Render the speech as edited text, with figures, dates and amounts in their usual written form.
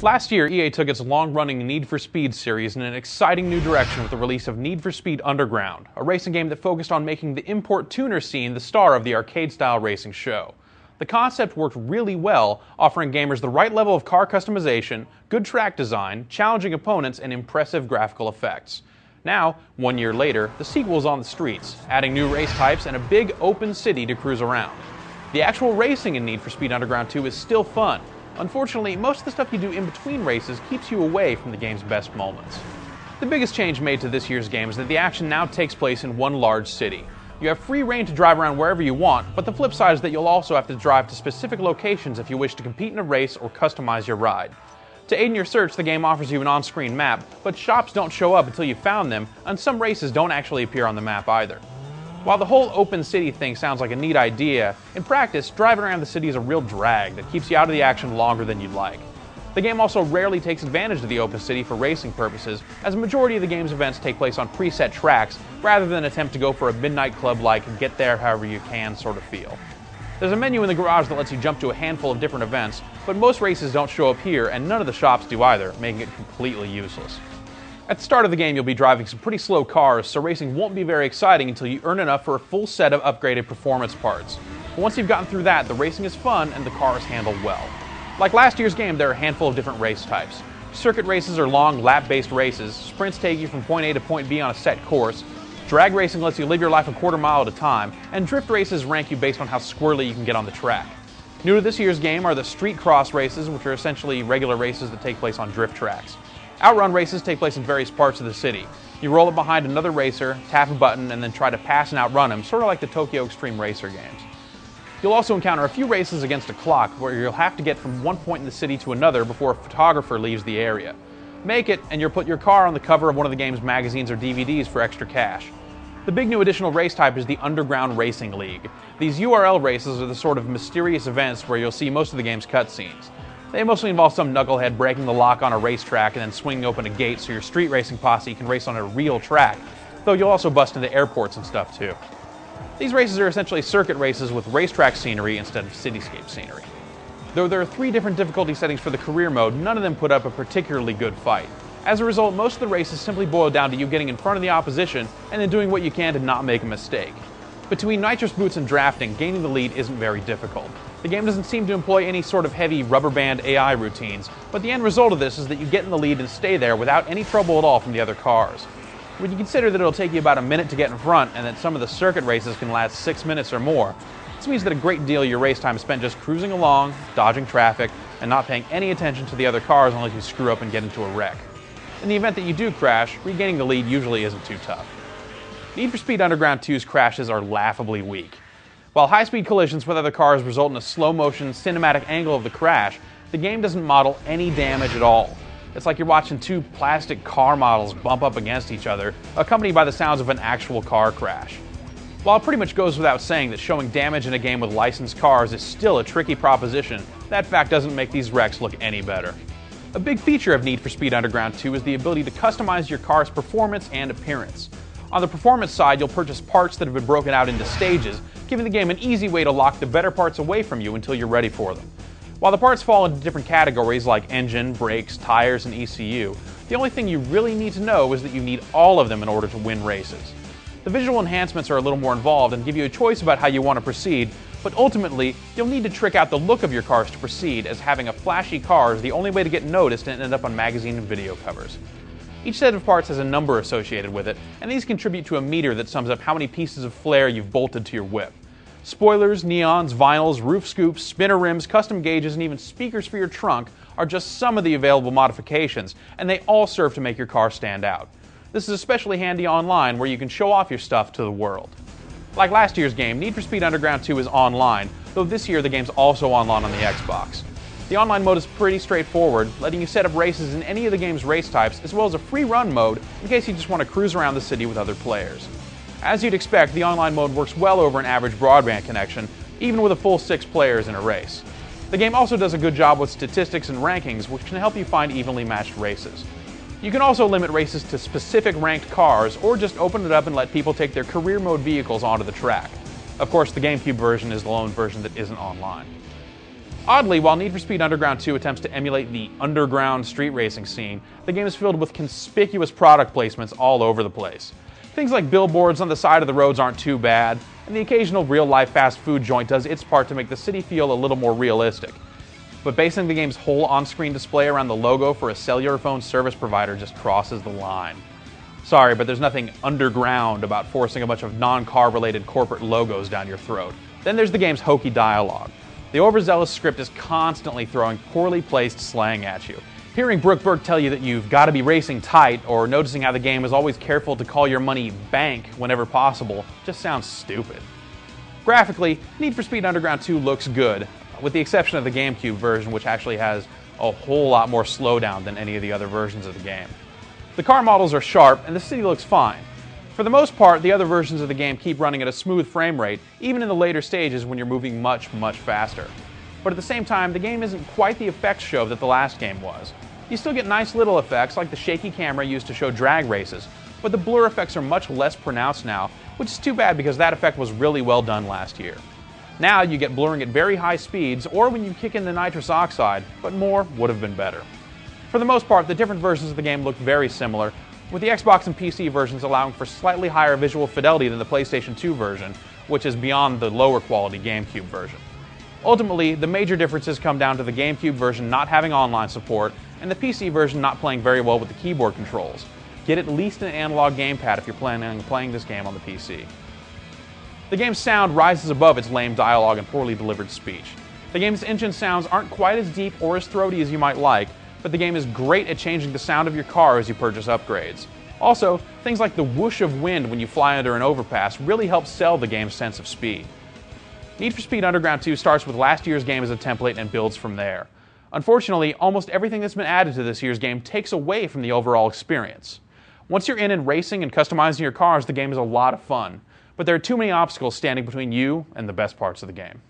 Last year, EA took its long-running Need for Speed series in an exciting new direction with the release of Need for Speed Underground, a racing game that focused on making the import tuner scene the star of the arcade-style racing show. The concept worked really well, offering gamers the right level of car customization, good track design, challenging opponents, and impressive graphical effects. Now, 1 year later, the sequel is on the streets, adding new race types and a big open city to cruise around. The actual racing in Need for Speed Underground 2 is still fun. Unfortunately, most of the stuff you do in between races keeps you away from the game's best moments. The biggest change made to this year's game is that the action now takes place in one large city. You have free reign to drive around wherever you want, but the flip side is that you'll also have to drive to specific locations if you wish to compete in a race or customize your ride. To aid in your search, the game offers you an on-screen map, but shops don't show up until you've found them, and some races don't actually appear on the map either. While the whole open city thing sounds like a neat idea, in practice, driving around the city is a real drag that keeps you out of the action longer than you'd like. The game also rarely takes advantage of the open city for racing purposes, as a majority of the game's events take place on preset tracks, rather than attempt to go for a midnight club-like get there however you can sort of feel. There's a menu in the garage that lets you jump to a handful of different events, but most races don't show up here, and none of the shops do either, making it completely useless. At the start of the game, you'll be driving some pretty slow cars, so racing won't be very exciting until you earn enough for a full set of upgraded performance parts. But once you've gotten through that, the racing is fun and the car is handled well. Like last year's game, there are a handful of different race types. Circuit races are long, lap-based races, sprints take you from point A to point B on a set course, drag racing lets you live your life a quarter mile at a time, and drift races rank you based on how squirrely you can get on the track. New to this year's game are the street cross races, which are essentially regular races that take place on drift tracks. Outrun races take place in various parts of the city. You roll up behind another racer, tap a button, and then try to pass and outrun him, sort of like the Tokyo Extreme Racer games. You'll also encounter a few races against a clock, where you'll have to get from one point in the city to another before a photographer leaves the area. Make it, and you'll put your car on the cover of one of the game's magazines or DVDs for extra cash. The big new additional race type is the Underground Racing League. These URL races are the sort of mysterious events where you'll see most of the game's cutscenes. They mostly involve some knucklehead breaking the lock on a racetrack and then swinging open a gate so your street racing posse can race on a real track, though you'll also bust into airports and stuff too. These races are essentially circuit races with racetrack scenery instead of cityscape scenery. Though there are 3 different difficulty settings for the career mode, none of them put up a particularly good fight. As a result, most of the races simply boil down to you getting in front of the opposition and then doing what you can to not make a mistake. Between nitrous boots and drafting, gaining the lead isn't very difficult. The game doesn't seem to employ any sort of heavy rubber band AI routines, but the end result of this is that you get in the lead and stay there without any trouble at all from the other cars. When you consider that it'll take you about a minute to get in front and that some of the circuit races can last 6 minutes or more, this means that a great deal of your race time is spent just cruising along, dodging traffic, and not paying any attention to the other cars unless you screw up and get into a wreck. In the event that you do crash, regaining the lead usually isn't too tough. Need for Speed Underground 2's crashes are laughably weak. While high-speed collisions with other cars result in a slow-motion, cinematic angle of the crash, the game doesn't model any damage at all. It's like you're watching 2 plastic car models bump up against each other, accompanied by the sounds of an actual car crash. While it pretty much goes without saying that showing damage in a game with licensed cars is still a tricky proposition, that fact doesn't make these wrecks look any better. A big feature of Need for Speed Underground 2 is the ability to customize your car's performance and appearance. On the performance side, you'll purchase parts that have been broken out into stages, giving the game an easy way to lock the better parts away from you until you're ready for them. While the parts fall into different categories like engine, brakes, tires, and ECU, the only thing you really need to know is that you need all of them in order to win races. The visual enhancements are a little more involved and give you a choice about how you want to proceed, but ultimately, you'll need to trick out the look of your cars to proceed, as having a flashy car is the only way to get noticed and end up on magazine and video covers. Each set of parts has a number associated with it, and these contribute to a meter that sums up how many pieces of flair you've bolted to your whip. Spoilers, neons, vinyls, roof scoops, spinner rims, custom gauges, and even speakers for your trunk are just some of the available modifications, and they all serve to make your car stand out. This is especially handy online, where you can show off your stuff to the world. Like last year's game, Need for Speed Underground 2 is online, though this year the game's also online on the Xbox. The online mode is pretty straightforward, letting you set up races in any of the game's race types, as well as a free run mode in case you just want to cruise around the city with other players. As you'd expect, the online mode works well over an average broadband connection, even with a full 6 players in a race. The game also does a good job with statistics and rankings, which can help you find evenly matched races. You can also limit races to specific ranked cars, or just open it up and let people take their career mode vehicles onto the track. Of course, the GameCube version is the lone version that isn't online. Oddly, while Need for Speed Underground 2 attempts to emulate the underground street racing scene, the game is filled with conspicuous product placements all over the place. Things like billboards on the side of the roads aren't too bad, and the occasional real-life fast food joint does its part to make the city feel a little more realistic. But basing the game's whole on-screen display around the logo for a cellular phone service provider just crosses the line. Sorry, but there's nothing underground about forcing a bunch of non-car related corporate logos down your throat. Then there's the game's hokey dialogue. The overzealous script is constantly throwing poorly placed slang at you. Hearing Brooke Burke tell you that you've got to be racing tight, or noticing how the game is always careful to call your money bank whenever possible, just sounds stupid. Graphically, Need for Speed Underground 2 looks good, with the exception of the GameCube version, which actually has a whole lot more slowdown than any of the other versions of the game. The car models are sharp, and the city looks fine. For the most part, the other versions of the game keep running at a smooth frame rate, even in the later stages when you're moving much, much faster. But at the same time, the game isn't quite the effects show that the last game was. You still get nice little effects like the shaky camera used to show drag races, but the blur effects are much less pronounced now, which is too bad because that effect was really well done last year. Now you get blurring at very high speeds or when you kick in the nitrous oxide, but more would have been better. For the most part, the different versions of the game look very similar, with the Xbox and PC versions allowing for slightly higher visual fidelity than the PlayStation 2 version, which is beyond the lower quality GameCube version. Ultimately, the major differences come down to the GameCube version not having online support and the PC version not playing very well with the keyboard controls. Get at least an analog gamepad if you're planning on playing this game on the PC. The game's sound rises above its lame dialogue and poorly delivered speech. The game's engine sounds aren't quite as deep or as throaty as you might like, but the game is great at changing the sound of your car as you purchase upgrades. Also, things like the whoosh of wind when you fly under an overpass really help sell the game's sense of speed. Need for Speed Underground 2 starts with last year's game as a template and builds from there. Unfortunately, almost everything that's been added to this year's game takes away from the overall experience. Once you're in and racing and customizing your cars, the game is a lot of fun, but there are too many obstacles standing between you and the best parts of the game.